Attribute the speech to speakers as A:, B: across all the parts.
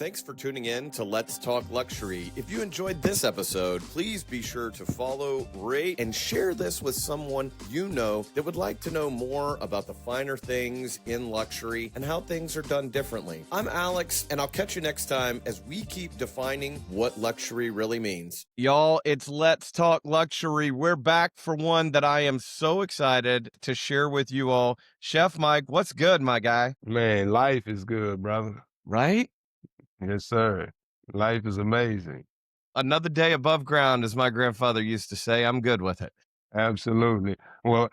A: Thanks for tuning in to Let's Talk Luxury. If you enjoyed this episode, please be sure to follow, rate, and share this with someone you know that would like to know more about the finer things in luxury and how things are done differently. I'm Alex, and I'll catch you next time as we keep defining what luxury really means. Y'all, it's Let's Talk Luxury. We're back for one that I am so excited to share with you all. Chef Mike, what's good, my guy?
B: Man, life is good, brother.
A: Right?
B: Yes, sir. Life is amazing.
A: Another day above ground, as my grandfather used to say. I'm good with it.
B: Absolutely. Well,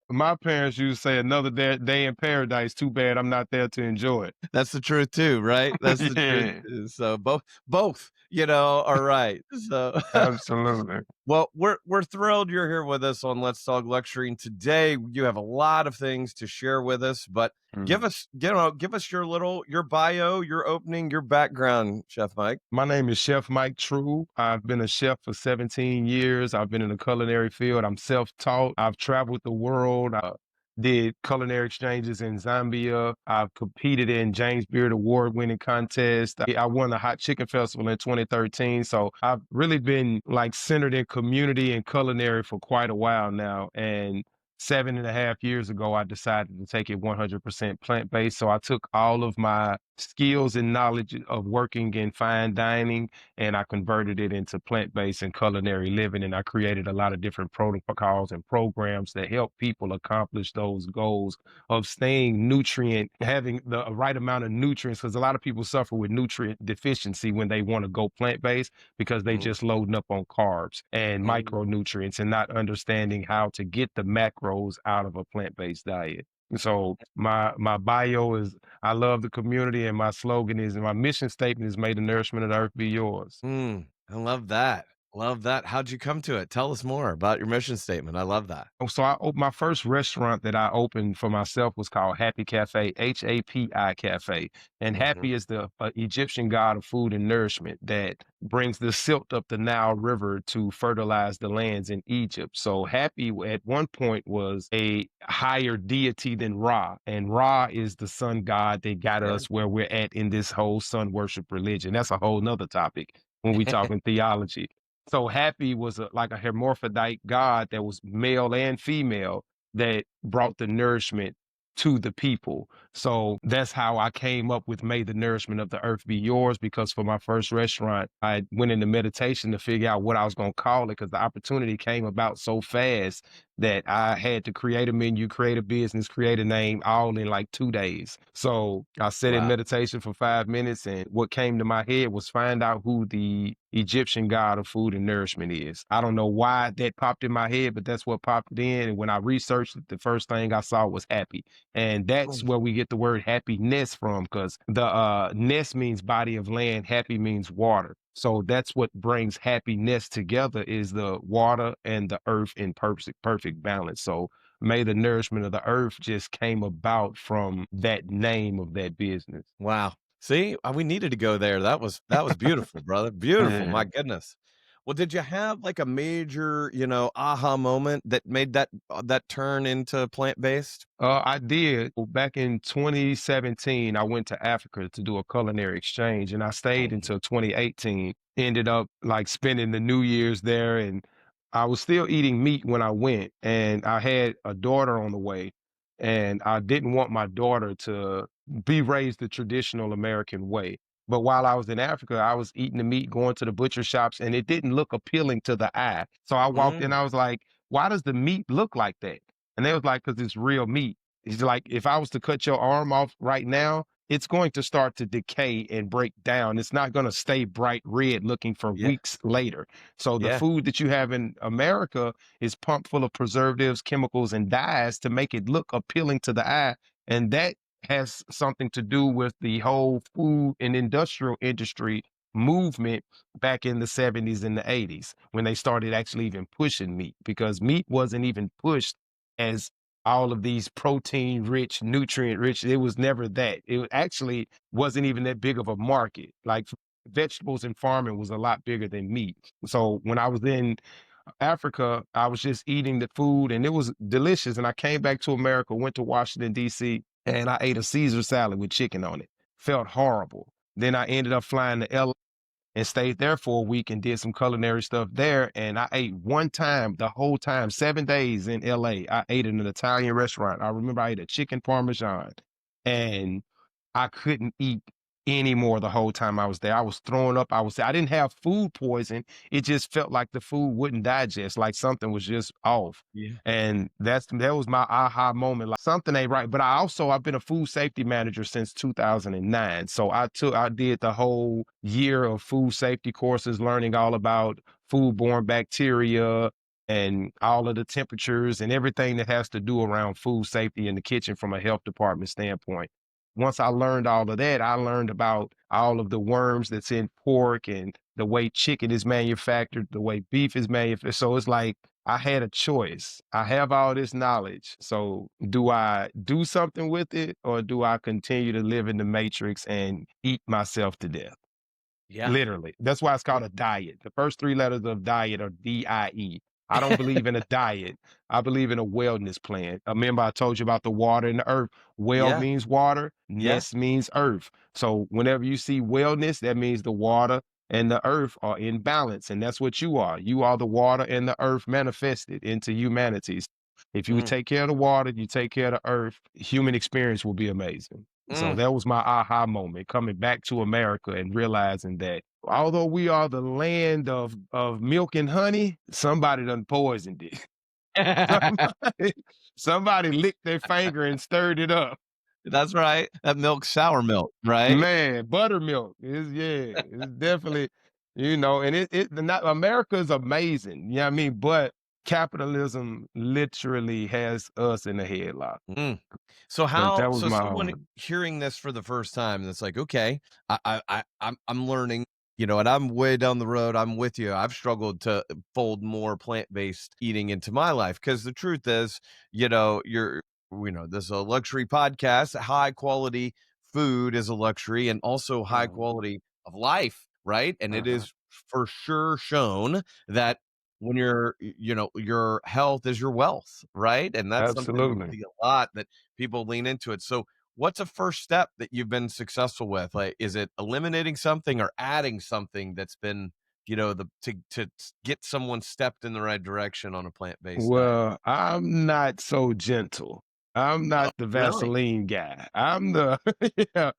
B: my parents used to say another day in paradise. Too bad I'm not there to enjoy it.
A: That's the truth too, right? That's the
B: Yeah,
A: truth. So both, are right. So
B: absolutely.
A: well, we're thrilled you're here with us on Let's Talk Luxury. And today you have a lot of things to share with us, but give us your bio, your opening, your background, Chef Mike.
B: My name is Chef Mike True. I've been a chef for 17 years. I've been in the culinary field. I'm self-taught. I've traveled the world. I did culinary exchanges in Zambia. I've competed in James Beard Award-winning contests. I won the Hot Chicken Festival in 2013. So I've really been centered in community and culinary for quite a while now. And 7.5 years ago, I decided to take it 100% plant-based. So I took all of my skills and knowledge of working in fine dining, and I converted it into plant-based and culinary living. And I created a lot of different protocols and programs that help people accomplish those goals of staying having the right amount of nutrients, because a lot of people suffer with nutrient deficiency when they want to go plant-based because they just loading up on carbs and micronutrients and not understanding how to get the macros out of a plant-based diet. So my bio is, I love the community, and my slogan is, and my mission statement is, may the nourishment of the earth be yours.
A: I love that. Love that. How'd you come to it? Tell us more about your mission statement. I love that.
B: So my first restaurant that I opened for myself was called Happy Café, Hapi Cafe. And Happy is the Egyptian god of food and nourishment that brings the silt up the Nile River to fertilize the lands in Egypt. So Happy at one point was a higher deity than Ra. And Ra is the sun god that got us where we're at in this whole sun worship religion. That's a whole nother topic when we talk in theology. So Happy was like a hermaphrodite god that was male and female that brought the nourishment to the people. So that's how I came up with May the Nourishment of the Earth Be Yours, because for my first restaurant, I went into meditation to figure out what I was going to call it, because the opportunity came about so fast that I had to create a menu, create a business, create a name, all in like 2 days. So I sat in meditation for 5 minutes, and what came to my head was find out who the Egyptian god of food and nourishment is. I don't know why that popped in my head, but that's what popped in. And when I researched it, the first thing I saw was happy. And that's where we get the word happiness from, because the ness means body of land, happy means water. So that's what brings happiness together, is the water and the earth in perfect balance. So may the nourishment of the earth just came about from that name of that business.
A: Wow. See, we needed to go there. That was beautiful, brother. Beautiful. My goodness. Well, did you have like a major, aha moment that made that turn into plant-based?
B: I did. Back in 2017, I went to Africa to do a culinary exchange, and I stayed until 2018. Ended up spending the New Year's there, and I was still eating meat when I went, and I had a daughter on the way, and I didn't want my daughter to be raised the traditional American way. But while I was in Africa, I was eating the meat, going to the butcher shops, and it didn't look appealing to the eye. So I walked in, I was like, why does the meat look like that? And they was like, because it's real meat. It's like, if I was to cut your arm off right now, it's going to start to decay and break down. It's not going to stay bright red looking for weeks later. So the food that you have in America is pumped full of preservatives, chemicals, and dyes to make it look appealing to the eye. And that has something to do with the whole food and industrial industry movement back in the 70s and the 80s, when they started actually even pushing meat, because meat wasn't even pushed as all of these protein rich, nutrient rich. It was never that. It actually wasn't even that big of a market. Like vegetables and farming was a lot bigger than meat. So when I was in Africa, I was just eating the food and it was delicious. And I came back to America, went to Washington, D.C., and I ate a Caesar salad with chicken on it. Felt horrible. Then I ended up flying to LA and stayed there for a week and did some culinary stuff there. And I ate one time, the whole time, 7 days in LA. I ate in an Italian restaurant. I remember I ate a chicken parmesan and I couldn't eat anymore the whole time I was there. I was throwing up. I didn't have food poison. It just felt like the food wouldn't digest, like something was just off.
A: Yeah.
B: And that was my aha moment. Like something ain't right. But I've been a food safety manager since 2009. So I did the whole year of food safety courses, learning all about foodborne bacteria and all of the temperatures and everything that has to do around food safety in the kitchen from a health department standpoint. Once I learned all of that, I learned about all of the worms that's in pork and the way chicken is manufactured, the way beef is manufactured. So it's like I had a choice. I have all this knowledge. So do I do something with it or do I continue to live in the matrix and eat myself to death?
A: Yeah.
B: Literally. That's why it's
A: Yeah.
B: called a diet. The first three letters of diet are DIE. I don't believe in a diet. I believe in a wellness plan. Remember, I told you about the water and the earth. Well
A: Yeah.
B: means water,
A: Yeah.
B: ness means earth. So whenever you see wellness, that means the water and the earth are in balance. And that's what you are. You are the water and the earth manifested into humanity. If you
A: Mm.
B: take care of the water, you take care of the earth, human experience will be amazing. So
A: Mm.
B: that was my aha moment, coming back to America and realizing that although we are the land of milk and honey, somebody done poisoned it. Somebody, somebody licked their finger and stirred it up.
A: That's right. That milk, sour milk, right?
B: Man, buttermilk is it's definitely, and America is amazing. You know what I mean? But capitalism literally has us in a headlock.
A: Mm. So
B: But
A: how
B: that was
A: so
B: my
A: someone
B: home.
A: hearing this for the first time and it's like, okay, I'm learning, and I'm way down the road. I'm with you. I've struggled to fold more plant-based eating into my life because the truth is, this is a luxury podcast. High quality food is a luxury and also high
B: Uh,
A: quality of life, right? And it
B: uh-huh.
A: is for sure shown that when your health is your wealth, right? And that's something we
B: Absolutely.
A: see a lot that people lean into it. So what's a first step that you've been successful with? Like, is it eliminating something or adding something that's been, the to get someone stepped in the right direction on a plant-based diet?
B: Well, I'm not so gentle. I'm
A: Oh,
B: not the
A: really?
B: Vaseline guy. I'm the yeah,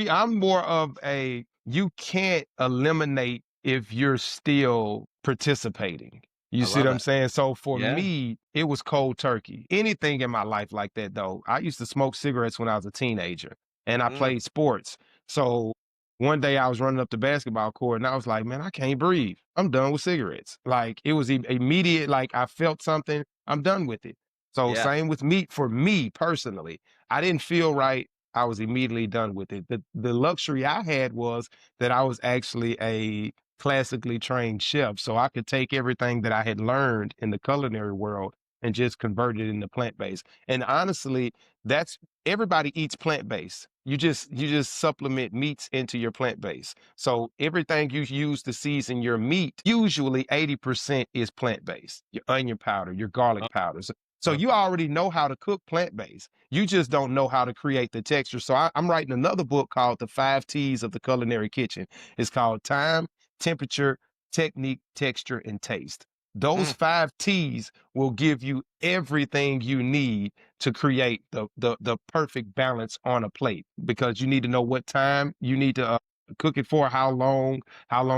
B: I'm more of a you can't eliminate if you're still participating. You
A: I
B: see what
A: love
B: I'm
A: it.
B: saying? So for
A: Yeah.
B: me, it was cold turkey. Anything in my life like that though. I used to smoke cigarettes when I was a teenager and I
A: Mm,
B: played sports. So one day I was running up the basketball court and I was like, man, I can't breathe. I'm done with cigarettes. Like it was immediate, like I felt something, I'm done with it. So
A: yeah.
B: same with meat for me personally. I didn't feel right. I was immediately done with it. The luxury I had was that I was actually a classically trained chef. So I could take everything that I had learned in the culinary world and just convert it into plant-based. And honestly, that's everybody eats plant-based. You just supplement meats into your plant-based. So everything you use to season your meat, usually 80% is plant-based. Your onion powder, your garlic powders. So
A: Uh-huh.
B: you already know how to cook plant-based. You just don't know how to create the texture. So I'm writing another book called The 5 T's of the Culinary Kitchen. It's called time, temperature, technique, texture, and taste. Those
A: Mm,
B: 5 T's will give you everything you need to create the perfect balance on a plate because you need to know what time you need to cook it for, how long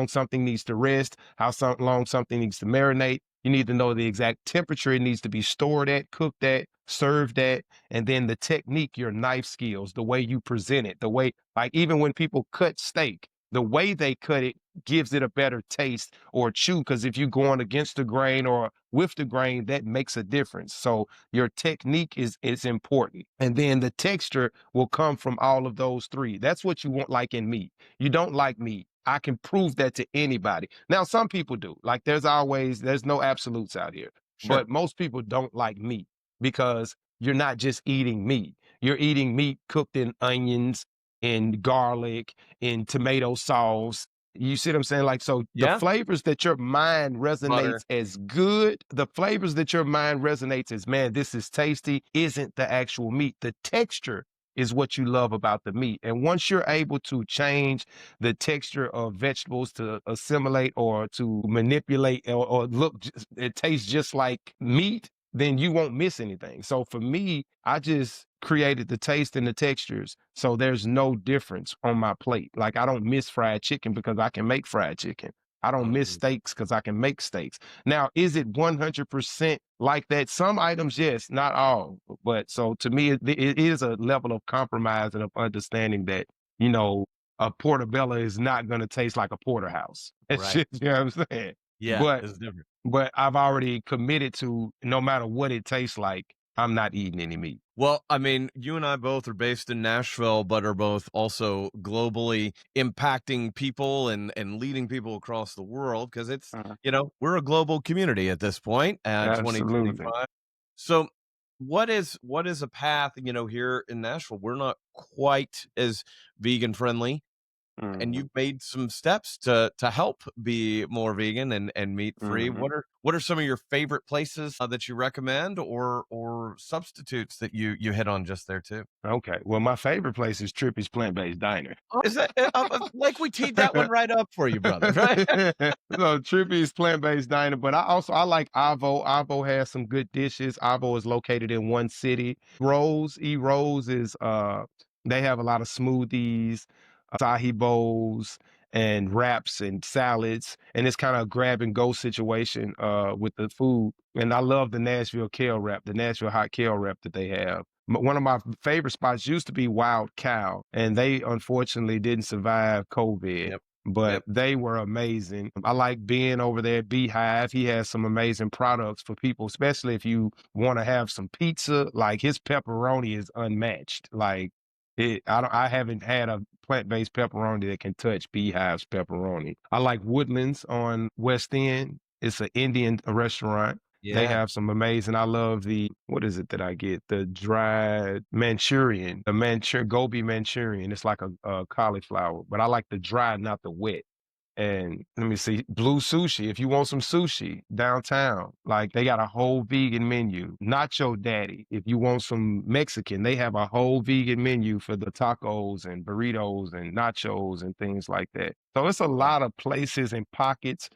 B: something needs to rest, long something needs to marinate. You need to know the exact temperature it needs to be stored at, cooked at, served at, and then the technique, your knife skills, the way you present it, the way, like even when people cut steak, the way they cut it gives it a better taste or chew. Because if you're going against the grain or with the grain, that makes a difference. So your technique is important. And then the texture will come from all of those three. That's what you want like in meat. You don't like meat. I can prove that to anybody. Now, some people do. Like there's no absolutes out here.
A: sure.
B: But most people don't like meat because you're not just eating meat. You're eating meat cooked in onions, in garlic, in tomato sauce. You see what I'm saying? Like, so the
A: Yeah.
B: flavors that your mind
A: Butter.
B: resonates as good, the flavors that your mind resonates as, man, this is tasty, isn't the actual meat. The texture is what you love about the meat. And once you're able to change the texture of vegetables to assimilate or to manipulate or look, it tastes just like meat, then you won't miss anything. So for me, I just created the taste and the textures. So there's no difference on my plate. Like I don't miss fried chicken because I can make fried chicken. I don't miss
A: Mhm.
B: steaks because I can make steaks. Now, is it 100% like that? Some items, yes, not all. But so to me, it is a level of compromise and of understanding that, you know, a portobello is not going to taste like a porterhouse. It's
A: Right.
B: just, you know what I'm saying?
A: Yeah,
B: But
A: it's different.
B: I've already committed to no matter what it tastes like, I'm not eating any meat.
A: Well, I mean, you and I both are based in Nashville, but are both also globally impacting people and leading people across the world because it's,
B: Uh,
A: we're a global community at this point,
B: Absolutely.
A: 2025. So what is a path, here in Nashville? We're not quite as vegan friendly, and
B: Mhm,
A: you've made some steps to help be more vegan and meat free.
B: mhm.
A: What are some of your favorite places that you recommend, or substitutes that you hit on just there too?
B: Okay. Well, my favorite place is Trippy's Plant-Based Diner.
A: Oh, is that like we teed that one right up for you, brother, right?
B: So Trippy's Plant-Based Diner, but I like Avo. Avo has some good dishes. Avo is located in one city. Rose is they have a lot of smoothies, acai bowls and wraps and salads, and it's kind of a grab and go situation with the food. And I love the Nashville kale wrap, the Nashville hot kale wrap that they have. One of my favorite spots used to be Wild Cow, and they unfortunately didn't survive COVID,
A: Yep.
B: but
A: Yep.
B: they were amazing. I like being over there at Beehive. He has some amazing products for people, especially if you want to have some pizza. Like his pepperoni is unmatched. Like I haven't had a plant-based pepperoni that can touch Beehive's pepperoni. I like Woodlands on West End. It's an Indian restaurant. They
A: Yeah.
B: have some amazing. I love the what is it that I get? The dried Manchurian, the Gobi Manchurian. It's like a cauliflower, but I like the dry, not the wet. And let me see, Blue Sushi. If you want some sushi downtown, like they got a whole vegan menu. Nacho Daddy. If you want some Mexican, they have a whole vegan menu for the tacos and burritos and nachos and things like that. So it's a
A: Yeah.
B: lot of places and pockets.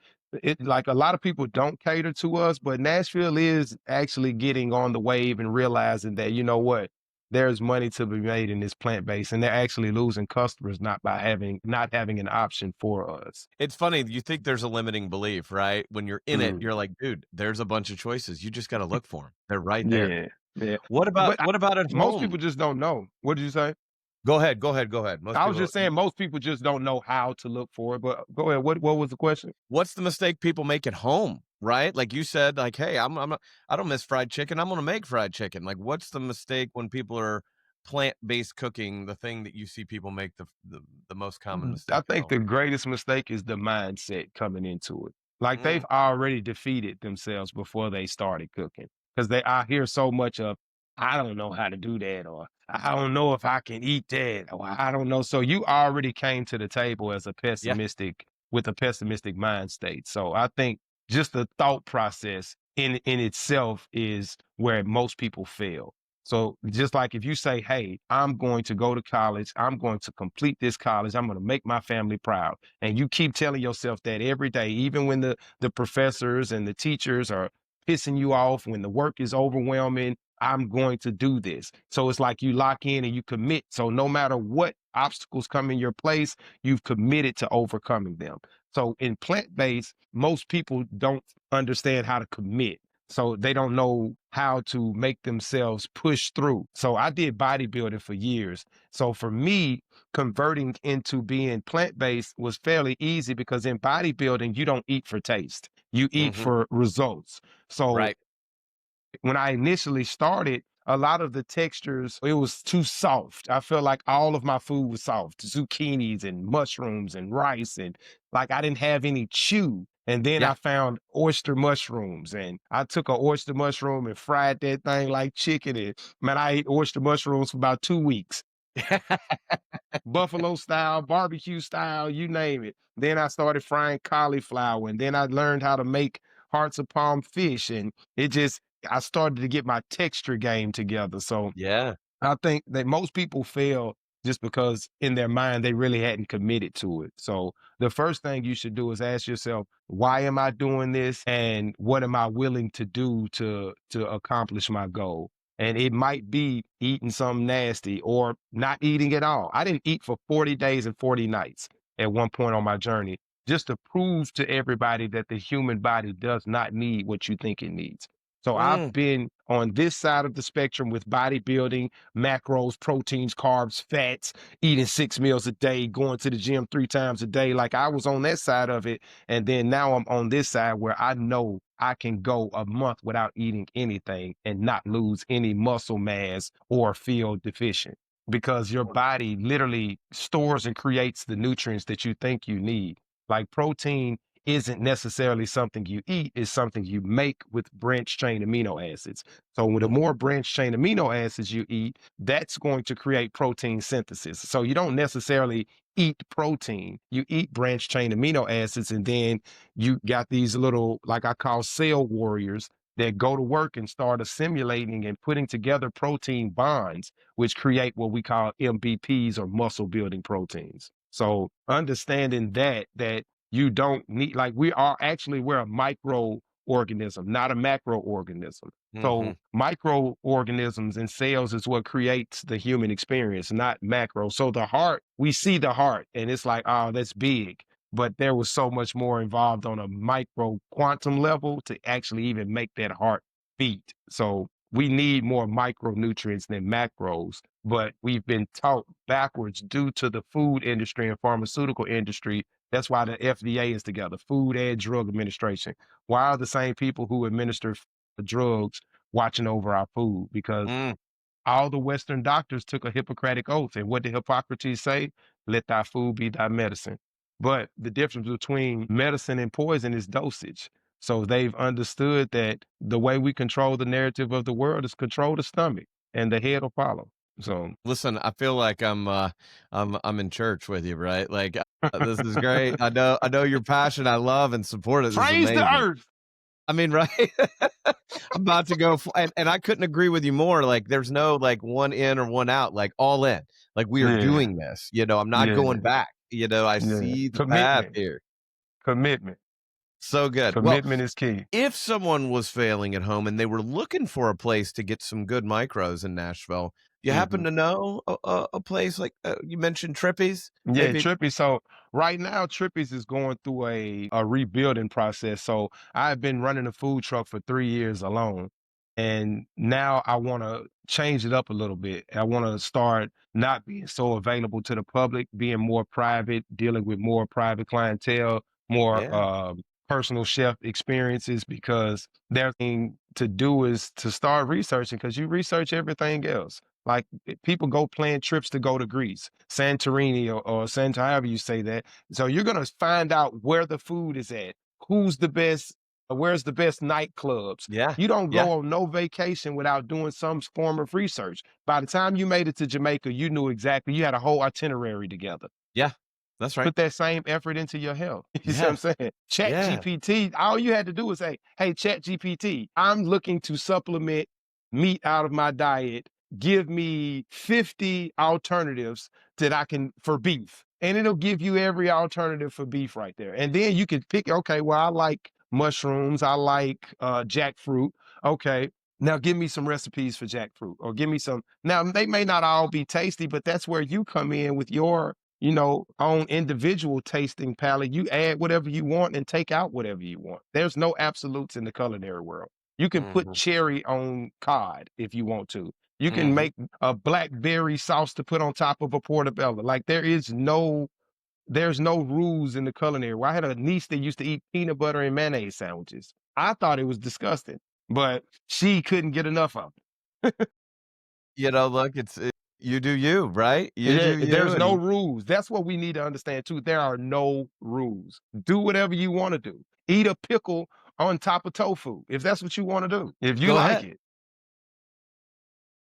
B: It like a lot of people don't cater to us, but Nashville is actually getting on the wave and realizing that, you know what, there's money to be made in this plant based, and they're actually losing customers not having an option for us.
A: It's funny, you think there's a limiting belief, right? When you're in it,
B: Mm,
A: you're like, "Dude, there's a bunch of choices. You just gotta look for them. 'Em. They're right there."
B: yeah, yeah.
A: What about
B: But
A: what about at
B: most
A: home?
B: people just don't know. What did you say?
A: Go ahead. Most
B: I was
A: people
B: just saying most people just don't know how to look for it. But go ahead. What was the question?
A: what's the mistake people make at home, right? Like you said, like, "Hey, I'm not I don't miss fried chicken. I'm gonna make fried chicken." Like, what's the mistake when people are plant-based cooking, the thing that you see people make the most common
B: I
A: mistake at
B: think
A: home?
B: the greatest mistake is the mindset coming into it. Like
A: Mm,
B: they've already defeated themselves before they started cooking. Because I hear so much of, I don't know how to do that, or I don't know if I can eat that, or I don't know. So you already came to the table as
A: yeah.
B: with a pessimistic mind state. So I think just the thought process in itself is where most people fail. So just like if you say, hey, I'm going to go to college, I'm going to complete this college, I'm going to make my family proud. And you keep telling yourself that every day, even when the professors and the teachers are pissing you off, when the work is overwhelming, I'm going to do this. So it's like you lock in and you commit. So no matter what obstacles come in your place, you've committed to overcoming them. So in plant-based, most people don't understand how to commit. So they don't know how to make themselves push through. So I did bodybuilding for years. So for me, converting into being plant-based was fairly easy because in bodybuilding, you don't eat for taste. You eat
A: Mhm.
B: for results. So
A: Right.
B: when I initially started, a lot of the textures, it was too soft. I felt like all of my food was soft, zucchinis and mushrooms and rice. And like I didn't have any chew. And then
A: Yeah.
B: I found oyster mushrooms and I took an oyster mushroom and fried that thing like chicken. And man, I ate oyster mushrooms for about 2 weeks, buffalo style, barbecue style, you name it. Then I started frying cauliflower and then I learned how to make hearts of palm fish. And I started to get my texture game together. So
A: Yeah.
B: I think that most people fail just because in their mind they really hadn't committed to it. So the first thing you should do is ask yourself, why am I doing this and what am I willing to do to accomplish my goal? And it might be eating something nasty or not eating at all. I didn't eat for 40 days and 40 nights at one point on my journey just to prove to everybody that the human body does not need what you think it needs. So I've
A: Mm,
B: been on this side of the spectrum with bodybuilding, macros, proteins, carbs, fats, eating 6 meals a day, going to the gym 3 times a day. Like I was on that side of it. And then now I'm on this side where I know I can go a month without eating anything and not lose any muscle mass or feel deficient because your body literally stores and creates the nutrients that you think you need. Like protein isn't necessarily something you eat, it's something you make with branched chain amino acids. So with the
A: mm,
B: more branched chain amino acids you eat, that's going to create protein synthesis. So you don't necessarily eat protein, you eat branched chain amino acids, and then you got these little, like I call cell warriors, that go to work and start assimilating and putting together protein bonds, which create what we call MBPs or muscle building proteins. So understanding that you don't need, like we're a microorganism, not a macroorganism.
A: mhm.
B: So microorganisms and cells is what creates the human experience, not macro. So the heart, we see the heart and it's like, oh, that's big. But there was so much more involved on a micro quantum level to actually even make that heart beat. So we need more micronutrients than macros, but we've been taught backwards due to the food industry and pharmaceutical industry. That's why the FDA is together, Food and Drug Administration. Why are the same people who administer the drugs watching over our food? Because
A: Mm.
B: all the Western doctors took a Hippocratic oath. And what did Hippocrates say? Let thy food be thy medicine. But the difference between medicine and poison is dosage. So they've understood that the way we control the narrative of the world is control the stomach and the head will follow. So
A: Listen, I feel like I'm in church with you, right? Like, this is great. I know your passion. I love and support it. This is
B: praise the
A: amazing.
B: earth.
A: I mean, right? I'm about to go, and I couldn't agree with you more. Like, there's no like one in or one out. Like all in. Like we are
B: Yeah,
A: doing this. I'm not going
B: yeah,
A: back. I
B: yeah.
A: see the path
B: Commitment,
A: here.
B: commitment,
A: So good. Well,
B: commitment is key.
A: if someone was failing at home and they were looking for a place to get some good micros in Nashville, you happen
B: Mhm.
A: to know a place like you mentioned Trippy's,
B: Yeah,
A: maybe?
B: Trippy. So right now, Trippy's is going through a rebuilding process. So I've been running a food truck for 3 years alone. And now I want to change it up a little bit. I want to start not being so available to the public, being more private, dealing with more private clientele, more
A: Yeah,
B: personal chef experiences, because their thing to do is to start researching because you research everything else. Like people go plan trips to go to Greece, Santorini, or however you say that. So you're gonna find out where the food is at, who's the best, where's the best nightclubs.
A: yeah,
B: You don't
A: yeah,
B: go on no vacation without doing some form of research. By the time you made it to Jamaica, you knew exactly, you had a whole itinerary together.
A: yeah. That's right.
B: Put that same effort into your health. You see what I'm
A: Yeah,
B: saying? Chat
A: yeah,
B: GPT, all you had to do was say, hey, Chat GPT, I'm looking to supplement meat out of my diet. Give me 50 alternatives that I can for beef. And it'll give you every alternative for beef right there. And then you can pick, okay, well, I like mushrooms, I like jackfruit. Okay. Now give me some recipes for jackfruit or give me some. Now they may not all be tasty, but that's where you come in with your own individual tasting palette. You add whatever you want and take out whatever you want. There's no absolutes in the culinary world. You can put
A: mhm,
B: cherry on cod if you want to. You can
A: mhm.
B: make a blackberry sauce to put on top of a portobello. Like there's no rules in the culinary. Well, I had a niece that used to eat peanut butter and mayonnaise sandwiches. I thought it was disgusting, but she couldn't get enough of it.
A: Look, you do you, right? You
B: Yeah,
A: do you,
B: there's no
A: and
B: rules. That's what we need to understand too. There are no rules. Do whatever you want to do. Eat a pickle on top of tofu if that's what you want to do. If you
A: go
B: like
A: ahead.
B: it.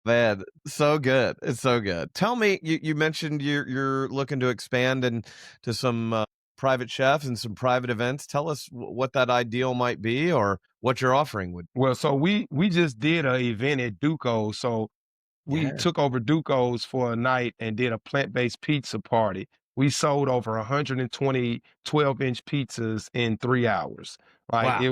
A: Man, so good. It's so good. Tell me, you mentioned you're looking to expand into some private chefs and some private events. Tell us what that ideal might be or what you're offering would.
B: Well, so we just did a event at Duco. So we
A: Yeah.
B: took over Duco's for a night and did a plant-based pizza party. We sold over 120 12-inch pizzas in 3 hours. Like,
A: Wow.
B: it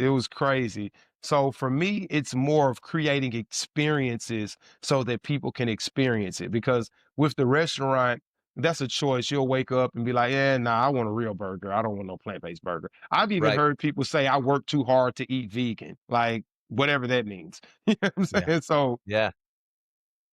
B: was crazy. So for me, it's more of creating experiences so that people can experience it, because with the restaurant, that's a choice. You'll wake up and be like, "Yeah, nah, I want a real burger. I don't want no plant-based burger." I've even
A: Right.
B: heard people say, "I work too hard to eat vegan," like, whatever that means. You know what I'm
A: Yeah.
B: saying? So
A: Yeah.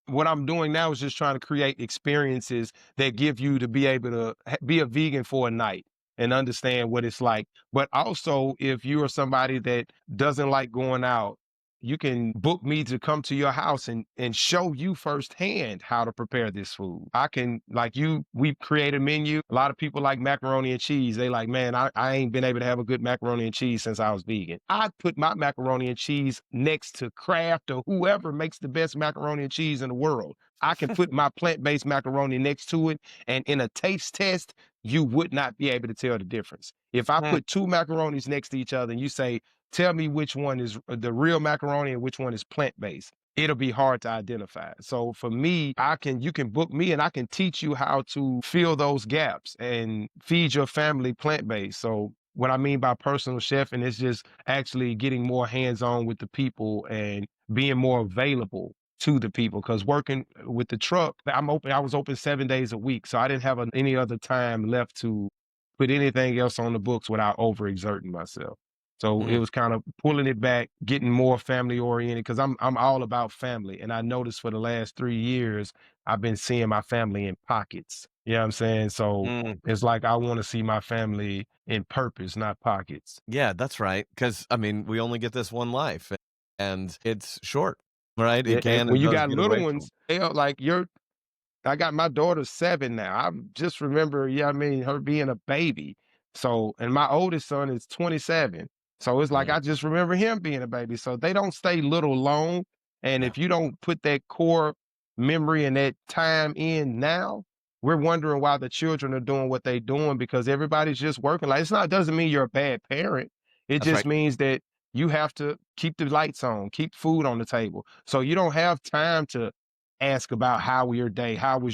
B: what I'm doing now is just trying to create experiences that give you to be able to be a vegan for a night and understand what it's like. But also, if you are somebody that doesn't like going out, you can book me to come to your house and show you firsthand how to prepare this food. I can, like you, we create a menu. A lot of people like macaroni and cheese. They like, man, I ain't been able to have a good macaroni and cheese since I was vegan. I put my macaroni and cheese next to Kraft or whoever makes the best macaroni and cheese in the world. I can put my plant-based macaroni next to it, and in a taste test, you would not be able to tell the difference. If I
A: Hmm.
B: put two macaronis next to each other and you say, tell me which one is the real macaroni and which one is plant-based, it'll be hard to identify. So for me, you can book me and I can teach you how to fill those gaps and feed your family plant-based. So what I mean by personal chefing is just actually getting more hands-on with the people and being more available to the people, because working with the truck, I was open 7 days a week. So I didn't have any other time left to put anything else on the books without overexerting myself. So it
A: Mm.
B: was kind of pulling it back, getting more family oriented, because I'm all about family. And I noticed for the last 3 years, I've been seeing my family in pockets. You know what I'm saying? So
A: Mm.
B: it's like I want to see my family in purpose, not pockets.
A: Yeah, that's right. Because I mean, we only get this one life, and it's short, right? It
B: Yeah, and
A: can
B: when
A: and
B: you
A: does
B: got
A: get
B: little
A: away from.
B: ones, like I got my daughter 7 now. I just remember, yeah, I mean, her being a baby. So, and my oldest son is 27. So it's like
A: Mm.
B: I just remember him being a baby. So they don't stay little long. And
A: Yeah,
B: if you don't put that core memory and that time in now, we're wondering why the children are doing what they're doing, because everybody's just working. Like, doesn't mean you're a bad parent. It
A: that's
B: just
A: right.
B: means that you have to keep the lights on, keep food on the table. So you don't have time to ask about how was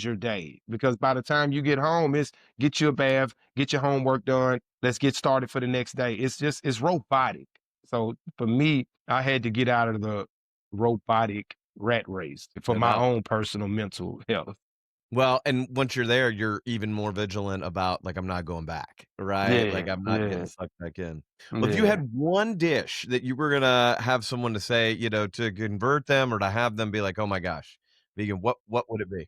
B: your day? Because by the time you get home, it's get you a bath, get your homework done, let's get started for the next day. It's robotic. So for me, I had to get out of the robotic rat race for
A: No
B: my
A: doubt.
B: own personal mental health.
A: Well, and once you're there, you're even more vigilant about, like, I'm not going back, right? Like,
B: Yeah,
A: I'm not getting
B: yeah,
A: sucked back in. Well, if you
B: yeah.
A: had one dish that you were gonna have someone to say, to convert them or to have them be like, "Oh my gosh, vegan," what would it be?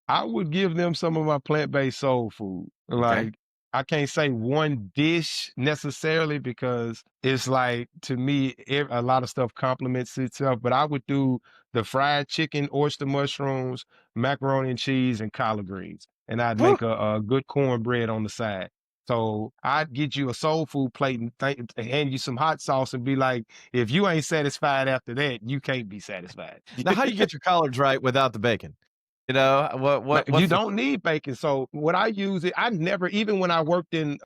B: I would give them some of my plant-based soul food.
A: Okay.
B: Like, I can't say one dish necessarily, because it's like, to me, a lot of stuff complements itself, but I would do the fried chicken, oyster mushrooms, macaroni and cheese, and collard greens. And I'd
A: Woo!
B: make a good cornbread on the side. So I'd get you a soul food plate and hand you some hot sauce and be like, if you ain't satisfied after that, you can't be satisfied.
A: Now how you get your collards right without the bacon?
B: You
A: What's the
B: don't need bacon. So what I use it, I never, even when I worked in,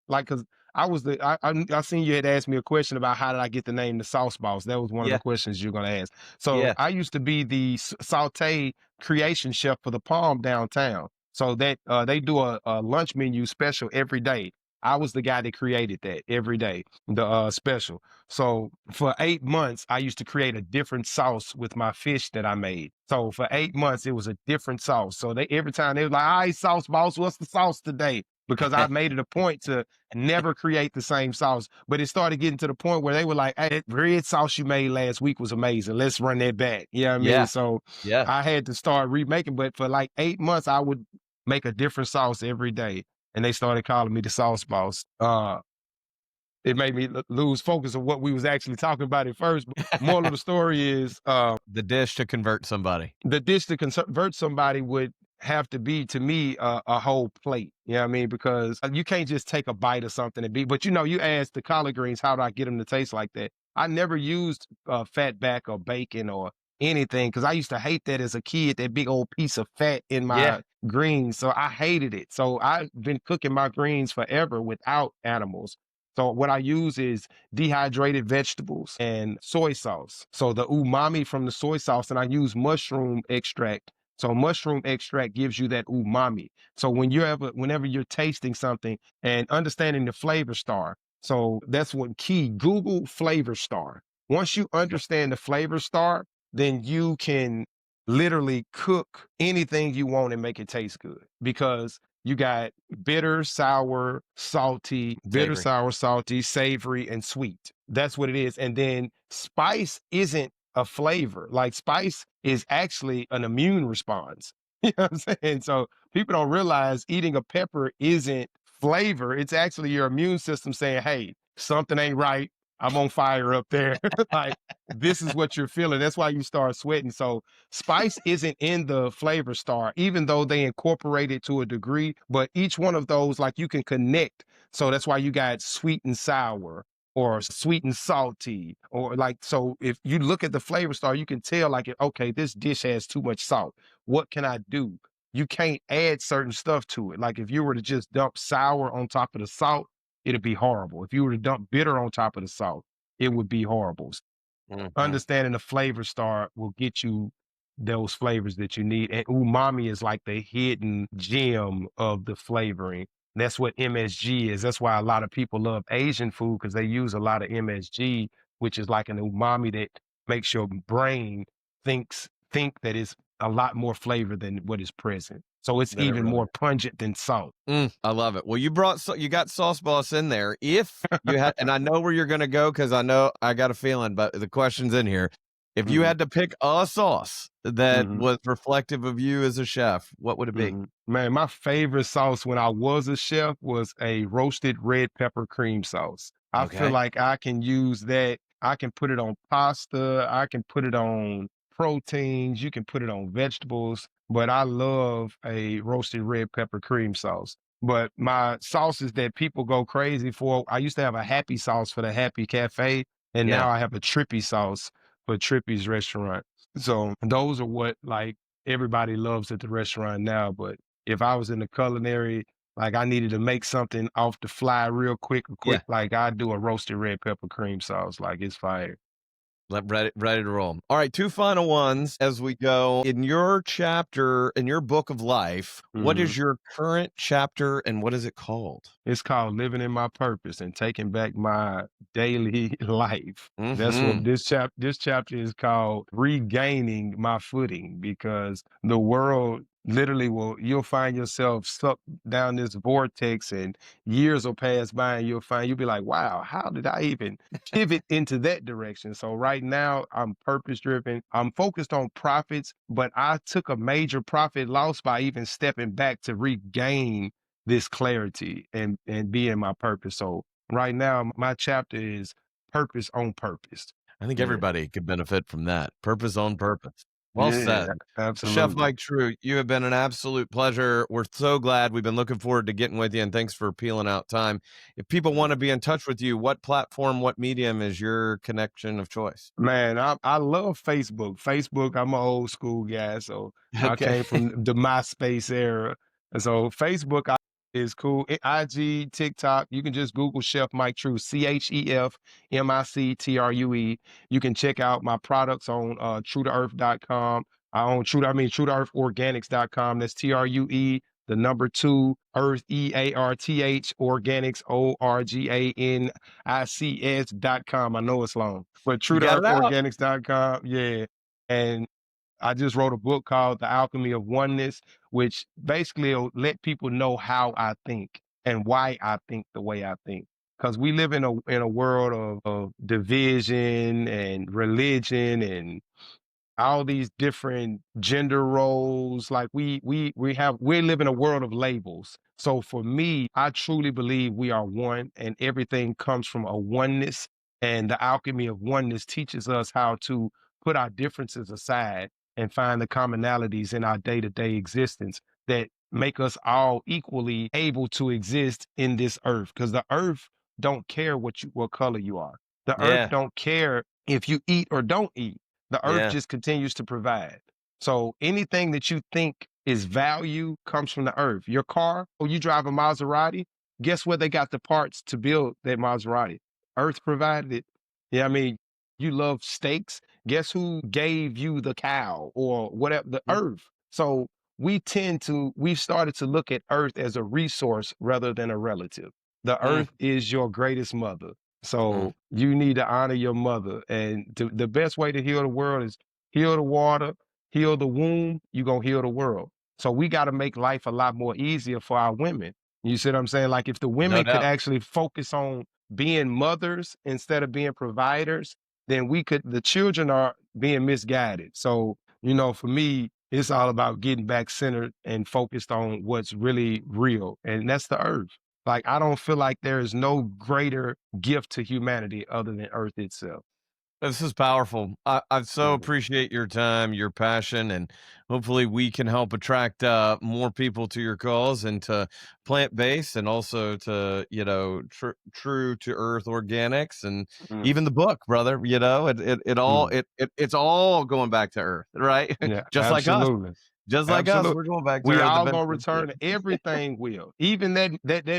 B: like, cause I was I seen you had asked me a question about how did I get the name the Sauce Boss. That was one of the
A: Yeah,
B: questions you're gonna ask. So
A: yeah.
B: I used to be the saute creation chef for the Palm downtown. So that they do a lunch menu special every day. I was the guy that created that every day, the special. So for 8 months, I used to create a different sauce with my fish that I made. So for 8 months, it was a different sauce. So they every time they was like, "All right, Sauce Boss, what's the sauce today?" Because I made it a point to never create the same sauce. But it started getting to the point where they were like, "Hey, that red sauce you made last week was amazing. Let's run that back." You know what I mean?
A: Yeah,
B: So
A: yeah.
B: I had to start remaking. But for like 8 months, I would make a different sauce every day. And they started calling me the Sauce Boss. It made me lose focus of what we was actually talking about at first. But moral of the story is,
A: The dish to convert somebody.
B: the dish to convert somebody would have to be, to me, a whole plate. You know what I mean? Because you can't just take a bite of something and be, but you asked the collard greens, how do I get them to taste like that? I never used fat back or bacon or anything, because I used to hate that as a kid, that big old piece of fat in
A: Yeah.
B: my greens. So I hated it. So I've been cooking my greens forever without animals. So what I use is dehydrated vegetables and soy sauce. So the umami from the soy sauce, and I use mushroom extract. So mushroom extract gives you that umami. So whenever you're tasting something and understanding the flavor star, so that's one key. Google flavor star. Once you understand the flavor star, then you can literally cook anything you want and make it taste good because you got bitter, sour, salty, bitter,
A: Savory.
B: sour, salty, savory, and sweet. That's what it is. And then spice isn't a flavor. Like spice is actually an immune response. You know what I'm saying? So people don't realize eating a pepper isn't flavor. It's actually your immune system saying, hey, something ain't right. I'm on fire up there. Like this is what you're feeling. That's why you start sweating. So spice isn't in the flavor star, even though they incorporate it to a degree, but each one of those, like you can connect. So that's why you got sweet and sour or sweet and salty, or like, so if you look at the flavor star, you can tell like, okay, this dish has too much salt. What can I do? You can't add certain stuff to it. Like if you were to just dump sour on top of the salt, it'd be horrible. If you were to dump bitter on top of the salt, it would be horrible.
A: Mhm.
B: Understanding the flavor star will get you those flavors that you need. And umami is like the hidden gem of the flavoring. That's what MSG is. That's why a lot of people love Asian food because they use a lot of MSG, which is like an umami that makes your brain think that it's a lot more flavor than what is present. So it's
A: Then it
B: even
A: really
B: more pungent than salt.
A: I love it. Well, you got Sauce Boss in there. If you had, and I know where you're going to go because I know I got a feeling, but the question's in here. If you
B: Mhm,
A: had to pick a sauce that
B: mhm.
A: was reflective of you as a chef, what would it be?
B: Man, my favorite sauce when I was a chef was a roasted red pepper cream sauce. I feel
A: Okay.
B: like I can use that. I can put it on pasta. I can put it on proteins. You can put it on vegetables. But I love a roasted red pepper cream sauce. But my sauces that people go crazy for, I used to have a happy sauce for the Happy Cafe, and
A: Yeah.
B: now I have a trippy sauce for Trippy's restaurant. So those are what like everybody loves at the restaurant now. But if I was in the culinary, like I needed to make something off the fly real quick,
A: Yeah.
B: like I'd do a roasted red pepper cream sauce. Like it's fire.
A: Ready to roll. All right. Two final ones as we go. In your chapter, in your book of life, what
B: Mhm.
A: is your current chapter and what is it called?
B: It's called Living in My Purpose and Taking Back My Daily Life. That's what
A: Hmm.
B: this chapter is called Regaining My Footing because the world literally you'll find yourself sucked down this vortex and years will pass by and you'll be like, wow, how did I even pivot into that direction? So right now I'm purpose driven. I'm focused on profits, but I took a major profit loss by even stepping back to regain this clarity and be in my purpose. So right now, my chapter is purpose on purpose.
A: I think
B: Yeah,
A: everybody could benefit from that. Purpose on purpose. Well
B: yeah,
A: said. Chef
B: absolutely.
A: Mike True, you have been an absolute pleasure. We're so glad. We've been looking forward to getting with you, and thanks for peeling out time. If people want to be in touch with you, what platform, what medium is your connection of choice?
B: Man, I love Facebook. Facebook, I'm an old school guy, so I
A: Okay.
B: came from the MySpace era. And so Facebook is cool. IG, TikTok, you can just Google Chef Mike True, ChefMicTrue. You can check out my products on TrueToEarth.com. I own True to Earth Organics.com. That's TRUE, the number two, Earth, EARTH, Organics, ORGANICS.com. I know it's long, but
A: You
B: True to
A: got
B: Earth
A: it out.
B: Organics.com. Yeah. And I just wrote a book called The Alchemy of Oneness, which basically will let people know how I think and why I think the way I think. Because we live in a world of division and religion and all these different gender roles. Like we live in a world of labels. So for me, I truly believe we are one and everything comes from a oneness. And the alchemy of oneness teaches us how to put our differences aside and find the commonalities in our day-to-day existence that make us all equally able to exist in this earth. Because the earth don't care what color you are. The earth
A: Yeah.
B: don't care if you eat or don't eat. The earth
A: Yeah.
B: just continues to provide. So anything that you think is value comes from the earth. Your car, or you drive a Maserati, Guess where they got the parts to build that Maserati? Earth provided it. Yeah, I mean, you love steaks. Guess who gave you the cow or whatever? The
A: Mm,
B: earth. So we've started to look at earth as a resource rather than a relative. The
A: mm,
B: earth is your greatest mother.
A: mm.
B: So you need to honor your mother. And the best way to heal the world is heal the water, heal the womb, you're going to heal the world. So we got to make life a lot more easier for our women. You see what I'm saying? Like if the
A: No
B: women could
A: doubt.
B: actually focus on being mothers instead of being providers, then the children are being misguided. So, for me, it's all about getting back centered and focused on what's really real. And that's the earth. Like I don't feel like there is no greater gift to humanity other than earth itself.
A: This is powerful. I so
B: Mhm.
A: appreciate your time, your passion, and hopefully we can help attract more people to your cause and to plant based and also to, true to earth organics and
B: Mm.
A: even the book, brother.
B: Mm.
A: It's all going back to earth, right?
B: Yeah,
A: Just like us.
B: absolutely.
A: Just like us,
B: Absolutely.
A: we're going back to
B: We
A: earth
B: all gonna
A: eventually too.
B: return. Everything will. Even that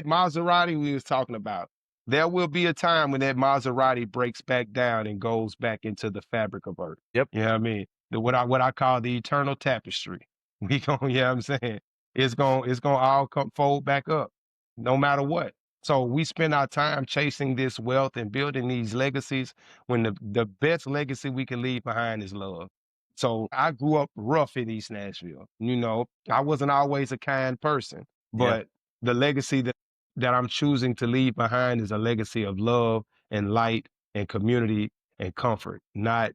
B: Maserati we was talking about. There will be a time when that Maserati breaks back down and goes back into the fabric of earth.
A: Yep.
B: You know what I mean? What I call the eternal tapestry. We gonna, you know what I'm saying? It's gonna all come fold back up, no matter what. So we spend our time chasing this wealth and building these legacies when the best legacy we can leave behind is love. So I grew up rough in East Nashville. I wasn't always a kind person,
A: Yeah.
B: but the legacy that I'm choosing to leave behind is a legacy of love and light and community and comfort, not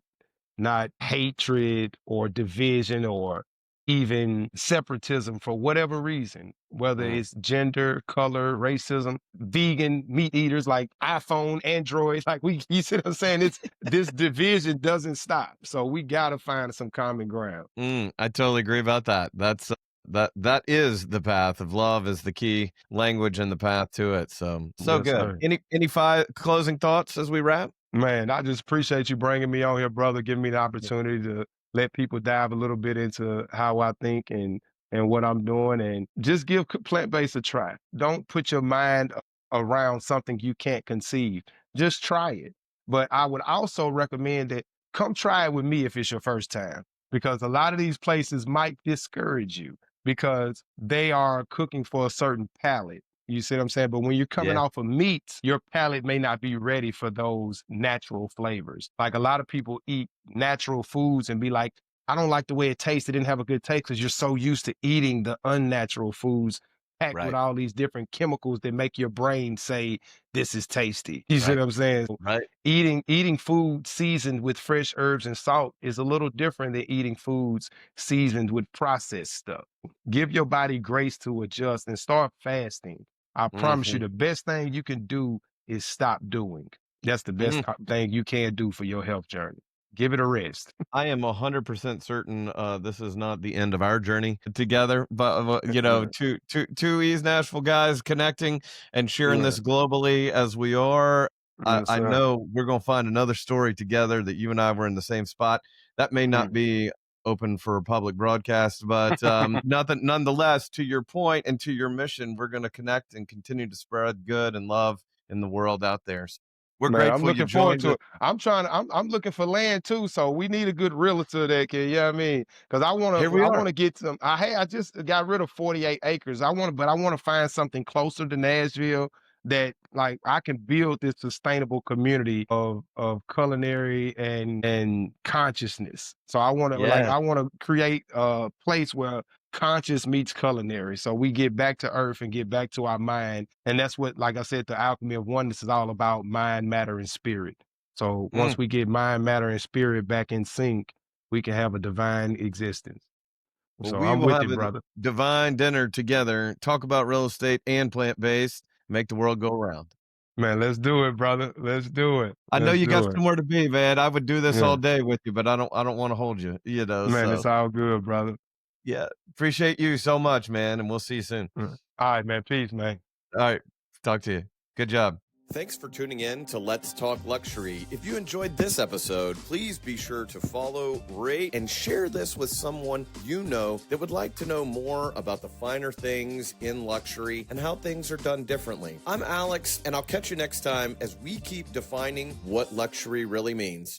B: hatred or division or even separatism for whatever reason, whether
A: Mm.
B: it's gender, color, racism, vegan, meat eaters like iPhone, Android, like you see what I'm saying? It's this division doesn't stop. So we gotta find some common ground.
A: I totally agree about that. That is the path of love is the key language and the path to it. So
B: Yes,
A: good.
B: sir.
A: Any five closing thoughts as we wrap?
B: Man, I just appreciate you bringing me on here, brother. Giving me the
A: Yeah.
B: opportunity to let people dive a little bit into how I think and what I'm doing, and just give plant based a try. Don't put your mind around something you can't conceive. Just try it. But I would also recommend that come try it with me if it's your first time, because a lot of these places might discourage you because they are cooking for a certain palate. You see what I'm saying? But when you're coming
A: Yeah.
B: off of meats, your palate may not be ready for those natural flavors. Like a lot of people eat natural foods and be like, I don't like the way it tastes. It didn't have a good taste because you're so used to eating the unnatural foods packed with
A: Right.
B: all these different chemicals that make your brain say, this is tasty. You see
A: Right.
B: what I'm saying?
A: Right.
B: Eating food seasoned with fresh herbs and salt is a little different than eating foods seasoned with processed stuff. Give your body grace to adjust and start fasting. I promise you,
A: Mhm.
B: the best thing you can do is stop doing. That's the best
A: Mm.
B: thing you can do for your health journey. Give it a rest.
A: I am 100% certain this is not the end of our journey together, but
B: Right.
A: two East Nashville guys connecting and sharing
B: Yeah.
A: this globally as we are.
B: Yes,
A: I
B: sir.
A: know we're gonna find another story together that you and I were in the same spot. That may not
B: Mm.
A: be open for a public broadcast, but nothing nonetheless, to your point and to your mission, we're gonna connect and continue to spread good and love in the world out there. So we're
B: Man, I'm
A: grateful you
B: looking forward
A: joined
B: to
A: us.
B: it. I'm looking for land too, so we need a good realtor that can, you know what I mean? Because
A: Here we
B: I
A: are.
B: wanna get some I just got rid of 48 acres. I wanna find something closer to Nashville that like I can build this sustainable community of culinary and consciousness. So
A: Yeah.
B: I wanna create a place where conscious meets culinary. So we get back to earth and get back to our mind. And that's what, like I said, the alchemy of oneness is all about: mind, matter, and spirit. So
A: Mm.
B: once we get mind, matter, and spirit back in sync, we can have a divine existence.
A: Well,
B: So
A: we
B: I'm
A: will
B: with
A: have
B: you,
A: a
B: brother.
A: divine dinner together, talk about real estate and plant-based, make the world go round.
B: Man, let's do it, brother. Let's do it.
A: I know
B: Let's
A: you got
B: do it.
A: somewhere to be, man. I would do this all
B: Yeah.
A: day with you, but I don't wanna hold you,
B: Man,
A: so
B: it's all good, brother.
A: yeah. Appreciate you so much, man, and we'll see you soon.
B: All right, man. Peace, man.
A: All right. Talk to you. Good job. Thanks for tuning in to Let's Talk Luxury. If you enjoyed this episode, please be sure to follow, rate, and share this with someone you know that would like to know more about the finer things in luxury and how things are done differently. I'm Alex, and I'll catch you next time as we keep defining what luxury really means.